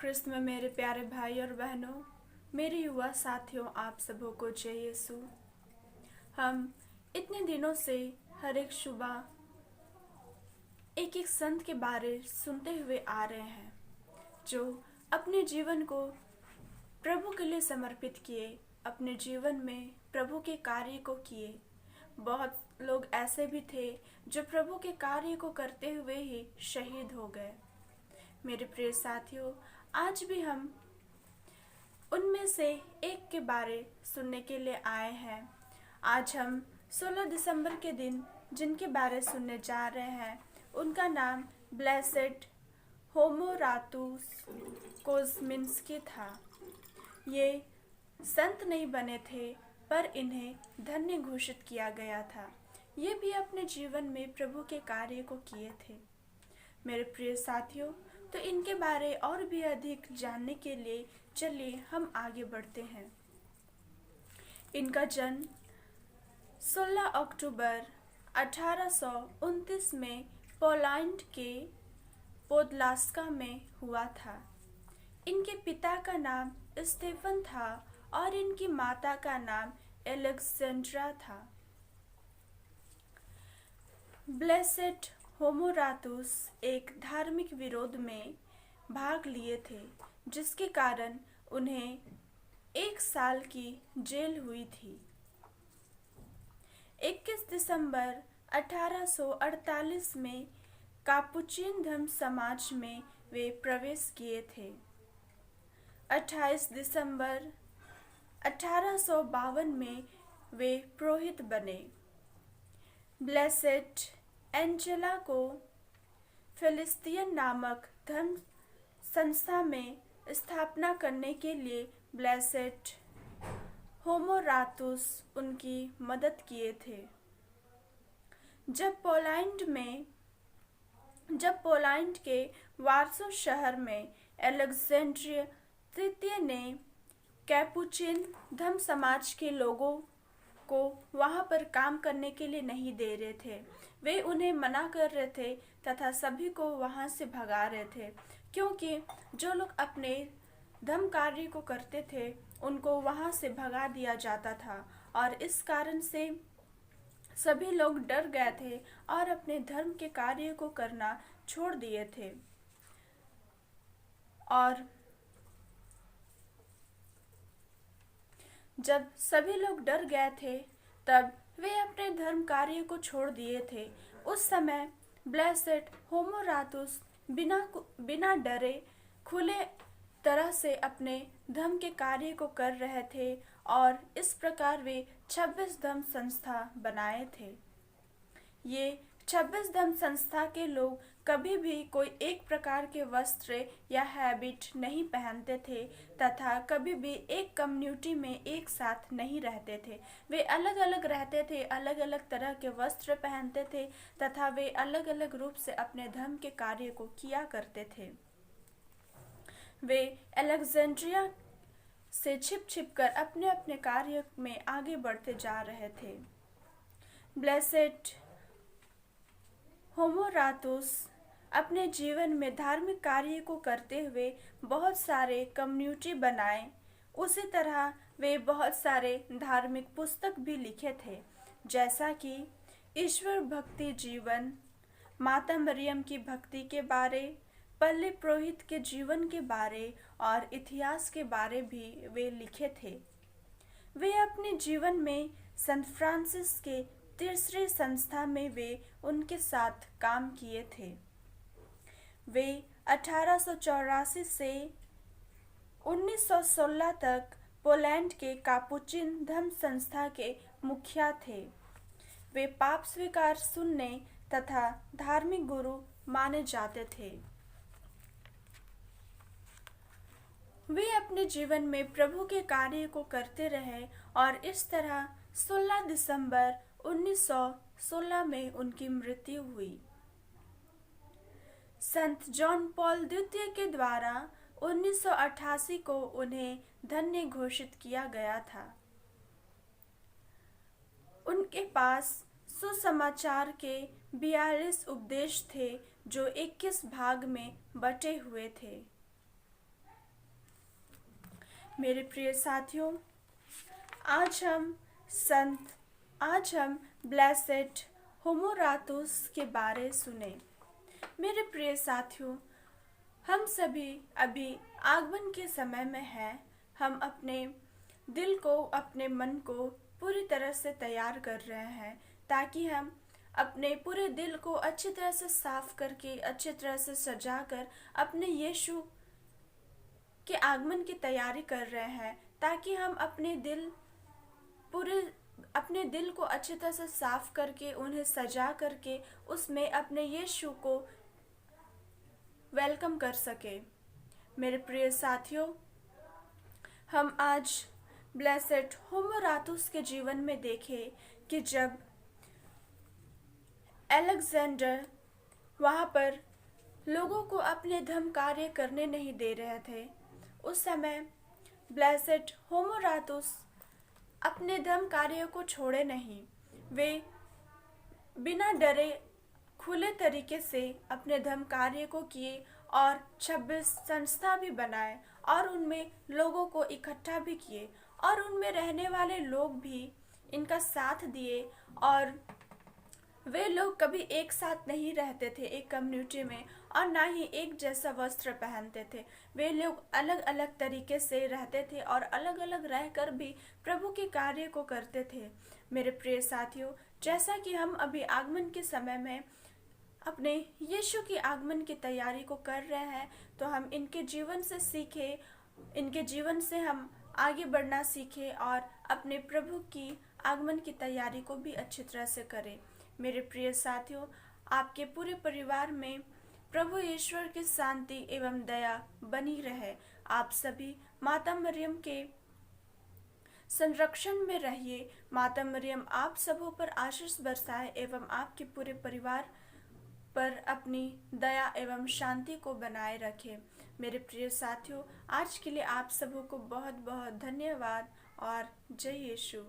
ख्रिस्त में मेरे प्यारे भाई और बहनों, मेरे युवा साथियों, आप सबों को जय यीशु। हम इतने दिनों से हर एक सुबह एक एक संत के बारे सुनते हुए आ रहे हैं जो अपने जीवन को प्रभु के लिए समर्पित किए, अपने जीवन में प्रभु के कार्य को किए। बहुत लोग ऐसे भी थे जो प्रभु के कार्य को करते हुए ही शहीद हो गए। मेरे प्रिय साथियों, आज भी हम उनमें से एक के बारे सुनने के लिए आए हैं। आज हम 16 दिसंबर के दिन जिनके बारे सुनने जा रहे हैं उनका नाम ब्लेसेड होमोरातुस कोज़मिन्स्की था। ये संत नहीं बने थे पर इन्हें धन्य घोषित किया गया था। ये भी अपने जीवन में प्रभु के कार्य को किए थे। मेरे प्रिय साथियों, तो इनके बारे और भी अधिक जानने के लिए चलिए हम आगे बढ़ते हैं। इनका जन्म 16 अक्टूबर 1829 में पोलैंड के पोदलास्का में हुआ था। इनके पिता का नाम स्टीफन था और इनकी माता का नाम एलेक्जेंड्रा था। ब्लेसेड होमोरातुस एक धार्मिक विरोध में भाग लिए थे जिसके कारण उन्हें 1 साल की जेल हुई थी। 21 दिसंबर 1848 में कापुचिन धर्म समाज में वे प्रवेश किए थे। 28 दिसंबर 1852 में वे पुरोहित बने। ब्लेसेड एंजेला को फिलिस्तीन नामक धर्म संस्था में स्थापना करने के लिए ब्लेसेड होमोरातुस उनकी मदद किए थे। जब पोलैंड के वार्सो शहर में अलेक्जेंड्रिया तृतीय ने कैपुचिन धर्म समाज के लोगों को वहां पर काम करने के लिए नहीं दे रहे थे। वे उन्हें मना कर रहे थे तथा सभी को वहां से भगा रहे थे, क्योंकि जो लोग अपने धर्म कार्य को करते थे उनको वहां से भगा दिया जाता था और इस कारण से सभी लोग डर गए थे और अपने धर्म के कार्य को करना छोड़ दिए थे। और जब सभी लोग डर गए थे तब वे अपने धर्म कार्य को छोड़ दिए थे। उस समय ब्लेसेड होमोरातुस बिना डरे खुले तरह से अपने धर्म के कार्य को कर रहे थे और इस प्रकार वे 26 धर्म संस्था बनाए थे। ये 26 धर्म संस्था के लोग कभी भी कोई एक प्रकार के वस्त्र या हैबिट नहीं पहनते थे तथा कभी भी एक कम्युनिटी में एक साथ नहीं रहते थे। वे अलग अलग रहते थे, अलग अलग तरह के वस्त्र पहनते थे तथा वे अलग अलग रूप से अपने धर्म के कार्य को किया करते थे। वे अलेक्जेंड्रिया से छिप कर अपने अपने कार्य में आगे बढ़ते जा रहे थे। ब्लेसेड होमोरातुस अपने जीवन में धार्मिक कार्य को करते हुए बहुत सारे कम्युनिटी बनाए। उसी तरह वे बहुत सारे धार्मिक पुस्तक भी लिखे थे, जैसा कि ईश्वर भक्ति जीवन, माता मरियम की भक्ति के बारे, पल्ली पुरोहित के जीवन के बारे और इतिहास के बारे भी वे लिखे थे। वे अपने जीवन में संत फ्रांसिस के तीसरी संस्था में वे उनके साथ काम किए थे। वे 1884 से 1916 तक पोलैंड के कापुचिन धर्म संस्था के मुखिया थे। वे पाप स्वीकार सुनने तथा धार्मिक गुरु माने जाते थे। वे अपने जीवन में प्रभु के कार्य को करते रहे और इस तरह 16 दिसंबर 1916 में उनकी मृत्यु हुई। संत जॉन पॉल द्वितीय के द्वारा 1988 को उन्हें धन्य घोषित किया गया था। उनके पास सुसमाचार के 42 उपदेश थे जो 21 भाग में बटे हुए थे। मेरे प्रिय साथियों, आज हम ब्लेसेड होमोरातुस के बारे सुने। मेरे प्रिय साथियों, हम सभी अभी आगमन के समय में हैं। हम अपने दिल को, अपने मन को पूरी तरह से तैयार कर रहे हैं ताकि हम अपने पूरे दिल को अच्छी तरह से साफ करके, अच्छी तरह से सजा कर अपने यीशु के आगमन की तैयारी कर रहे हैं, ताकि हम अपने दिल को अच्छी तरह से साफ करके, उन्हें सजा करके उसमें अपने यीशु को वेलकम कर सके। मेरे प्रिय साथियों, हम आज ब्लेसेड होमोरातुस के जीवन में देखें कि जब अलेक्जेंडर वहाँ पर लोगों को अपने धर्म कार्य करने नहीं दे रहे थे, उस समय ब्लेसेड होमोरातुस अपने धर्म कार्य को छोड़े नहीं। वे बिना डरे खुले तरीके से अपने धर्म कार्य को किए और 26 संस्था भी बनाए और उनमें लोगों को इकट्ठा भी किए और उनमें रहने वाले लोग भी इनका साथ दिए। और वे लोग कभी एक साथ नहीं रहते थे एक कम्युनिटी में, और ना ही एक जैसा वस्त्र पहनते थे। वे लोग अलग अलग तरीके से रहते थे और अलग अलग रहकर भी प्रभु के कार्य को करते थे। मेरे प्रिय साथियों, जैसा कि हम अभी आगमन के समय में अपने यीशु की आगमन की तैयारी को कर रहे हैं, तो हम इनके जीवन से सीखें, इनके जीवन से हम आगे बढ़ना सीखें और अपने प्रभु की आगमन की तैयारी को भी अच्छी तरह से करें। मेरे प्रिय साथियों, आपके पूरे परिवार में प्रभु ईश्वर की शांति एवं दया बनी रहे। आप सभी माता मरियम के संरक्षण में रहिए। माता मरियम आप सबों पर आशीष बरसाए एवं आपके पूरे परिवार पर अपनी दया एवं शांति को बनाए रखे। मेरे प्रिय साथियों, आज के लिए आप सबों को बहुत बहुत धन्यवाद और जय यीशु।